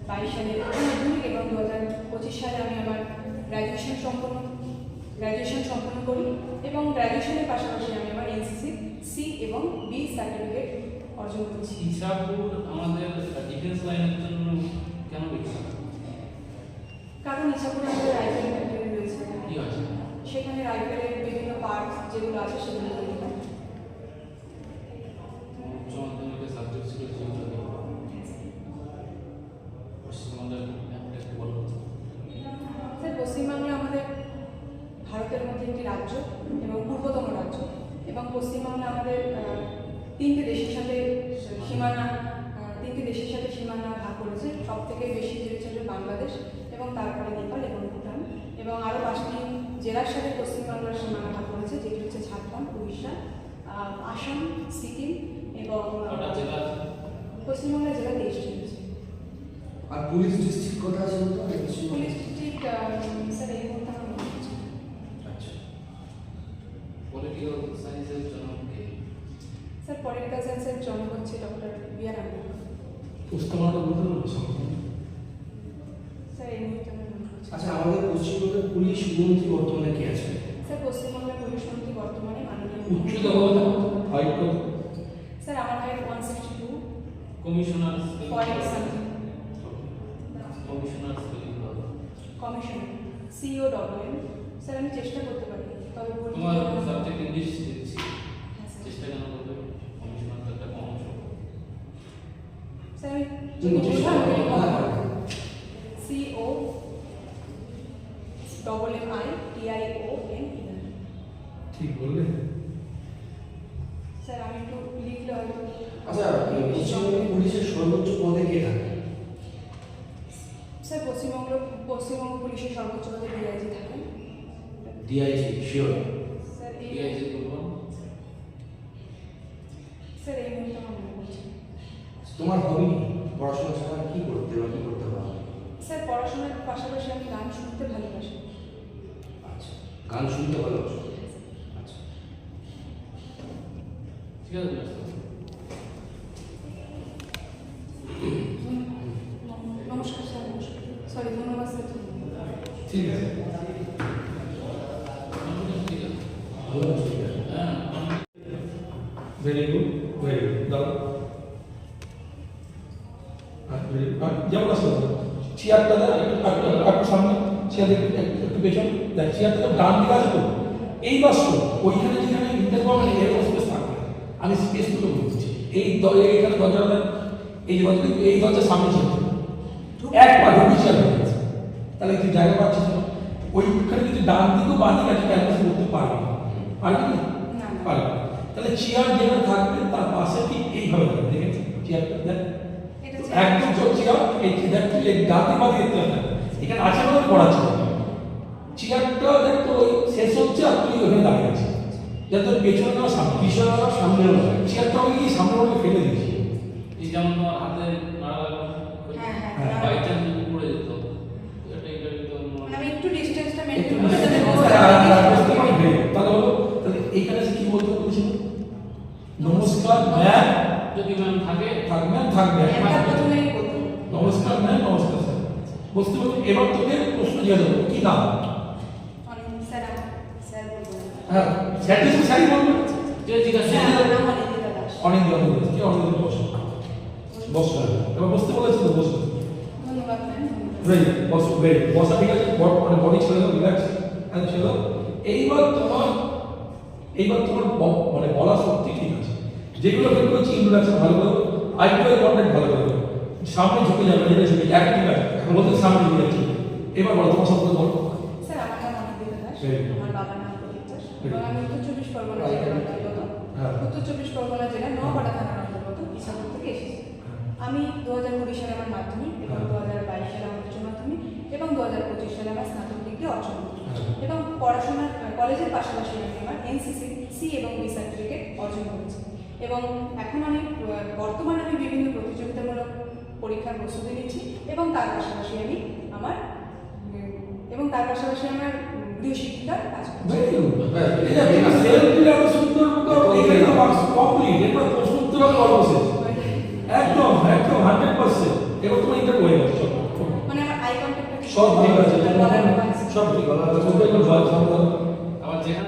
সালে উচ্চ মাধ্যমিক এবং 2025 সালে আমি আমার গ্র্যাজুয়েশন সম্পন্ন করি এবং গ্র্যাজুয়েশনের পাশাপাশি আমি আমার এনসিসি সি এবং বি সার্টিফিকেট অর্জন করেছি। ইছাপুর আমাদের ডিফেন্স লাইনের জন্য কেন বিখ্যাত? কারণ ইছাপুরে আমাদের রাইফেল ফ্যাক্টরি রয়েছে, কি আছে সেখানে রাইফেলের বিভিন্ন পার্টস যেগুলো আছে সেগুলো তৈরি হয়। উচ্চ মাধ্যমিকের সাবজেক্ট ছিল জিওগ্রাফি। পশ্চিমবঙ্গের একটা বলো। স্যার, পশ্চিমবাংলা আমাদের ভারতের মধ্যে একটি রাজ্য এবং পূর্বতম রাজ্য, এবং পশ্চিমবাংলা আমাদের তিনটি দেশের সাথে সীমানা ভাগ করেছে। সব থেকে বেশি রয়েছে বাংলাদেশ এবং তারপরে নেপাল এবং ভুটান, এবং আরও 5টি জেলার সাথে পশ্চিমবাংলার সীমানা ভাগ করেছে, যেটি হচ্ছে ঝাড়খণ্ড, উড়িষ্যা, আসাম, সিকিম এবং পশ্চিমবাংলার জেলা 23টি রয়েছে। আর পুলিশ ডিস্ট্রিক্ট কোথায় আছে বলতো? পুলিশ ডিস্ট্রিক্ট স্যার এই মুহূর্তে আমার মনে হচ্ছে। আচ্ছা, পলিটিক্যাল সায়েন্সের জনক কে? স্যার, পলিটিক্যাল সায়েন্সের জনক হচ্ছে ডক্টর বি.আর. আম্বেদকর। পুস্তকটা বলতে পারছো? স্যার এই মুহূর্তে আমার মনে হচ্ছে। আচ্ছা, আমাদের পশ্চিমবঙ্গের পুলিশ মন্ত্রী বর্তমানে কে আছে? স্যার, পশ্চিমবঙ্গের পুলিশ মন্ত্রী বর্তমানে মাননীয় উচ্চতা কত? হাইট কত? স্যার আমার height 162 commissioner point something. Commissioner commissioner CEO W. Sir আমি চেষ্টা করতে পারি, তবে তোমার সাবজেক্ট ইংলিশ দিচ্ছি, হ্যাঁ, স্যার। চেষ্টা কেন করবে? কমিশনার তো একটা কম অংশ। স্যার আমি যদি বোঝা সিও MITION। ঠিক বললে? স্যার আমি একটু লিখলে হয়তো। আচ্ছা, পশ্চিমবঙ্গের পুলিশের সর্বোচ্চ পদে কে থাকে? স্যার পশ্চিমবঙ্গ পুলিশের সর্বোচ্চ পদে ডিআইজি থাকেন। DIG sure? স্যার ডিআইজি বলবো। স্যার এই মুহূর্তে আমার মনে পড়ছে। তোমার হবি পড়াশোনা ছাড়া কি করতে পারো? স্যার পড়াশোনার পাশাপাশি আমি গান শুনতে ভালোবাসি। আচ্ছা, গান শুনতে ভালোবাসো? আচ্ছা, ঠিক আছে ব্যস্ত। নমস্কার স্যার, নমস্কার। সরি, ধন্যবাদ স্যার। ঠিক আছে। ঠিক আছে। ভালো আছো? হ্যাঁ, ভেরি গুড, ভেরি গুড। দাও। যেমন আসো, চেয়ারটা একটু সামনে, চেয়ার একটু পেছন, দেখ চেয়ারটা তো ডান দিকে আছে তো, এই বাস ওইখানে যেখানে ইন্টার করবেন এরকম স্পেস থাকবে। আমি স্পেস দুটো বলছি, এইখানে দরজাটা, এই দরজার সামনে ছিল এক পা ঢুকে চেয়ার হয়ে গেছে, তাহলে তুই জায়গা পাচ্ছিস না। ওইখানে যদি ডান দিকেও বাঁ দিকে আছে ক্যালকুলেশন করতে পারবি না, পারবি না? না। পারবি। তাহলে চেয়ার যেখানে থাকবে তার পাশে ঠিক এইভাবে থাকবে, দেখেছি চেয়ারটা দেখ এটা একদম চেয়ার এই দেখ তুই এই ডাতে বাঁধিয়ে দিতে হবে, এখানে আছে বলে পড়া ছিল। চেয়ারটা দেখ তো শেষ হচ্ছে আর তুই ওখানে দাঁড়িয়ে আছিস, যাতে পেছনে না সামনে, পিছনে না সামনে চেয়ারটা আমি কি সামনে ওকে ফেলে দিয়েছি। এই যেমন তোমার হাতে নাড়া লাগলো, হ্যাঁ। বাই চান্স যদি পড়ে যেত, এটা তো আমি একটু ডিসটেন্সটা একটু মেইনটেইন করে যাতে তাহলে হলো, তাহলে এইখানে কি বলতে বলেছিল? নমস্কার ম্যাম, যদি ম্যাম থাকে থাকবে। এটা প্রথমেই বলতো। নমস্কার ম্যাম, নমস্কার স্যার। বুঝতে পারছি। এবার তোকে প্রশ্ন জিজ্ঞাসা করবো, কি নাম? অনেক স্যার স্যার বলবেন। হ্যাঁ, স্যারই বলবে। যে জিজ্ঞাসা স্যার আমার নাম অনিন্দিতা দাস। অনেক দিন কি অনেক দিন বসো, এবার বসতে বলেছি তো বসো। ধন্যবাদ ম্যাম। ভেরি বসো, ভেরি বসা, ঠিক আছে। মানে বডি ছেড়ে দাও, রিল্যাক্স ছেড়ে দাও। এইবার তোমার মানে বলা সত্যি ঠিক আছে, যেগুলো ফেল করছি ইন্ট্রোডাকশন ভালো করে, আইপিএল কন্টেন্ট ভালো করে, সামনে ঝুঁকে যাবে, যেটা ঝুঁকে এক ঠিক আছে, এখন বলতে সামনে ঝুঁকে যাচ্ছে। এবার বলো তোমার শব্দ বলো। স্যার আমার নাম অনিন্দিতা দাস, Very good. আমার বাবার নাম প্রদীপ দাস, Very এবং good. আমি উত্তর চব্বিশ পরগনা জেলার অন্তর্গত। হ্যাঁ। উত্তর চব্বিশ পরগনা জেলার নোয়াপাড়া থানার অন্তর্গত ইছাপুর থেকে এসেছি। আমি 2020 সালে আমার মাধ্যমিক এবং 2022 সালে আমার উচ্চ মাধ্যমিক এবং 2025 সালে আমার স্নাতক ডিগ্রি অর্জন করি, এবং পড়াশোনার কলেজের পাশাপাশি আমি আমার এনসিসি সি এবং বি সার্টিফিকেট অর্জন করেছি, এবং এখন আমি বর্তমানে বিভিন্ন প্রতিযোগিতামূলক পরীক্ষার প্রস্তুতি নিচ্ছি, এবং তার পাশাপাশি আমার গৃহশিক্ষিকার কাজ করছি। Very good. এটা সেলফ এত সুন্দর এখানে তো বাক্স কমপ্লিট, এটা প্রশ্ন উত্তর করা শেষ। একদম 100%। এবার তোমার ইন্টারভিউ হয়ে গেছে। সব ঠিক আছে গলার পাশ। সব ঠিক আছে বলতে একটু ভয় খাওয়া আবার যেখানে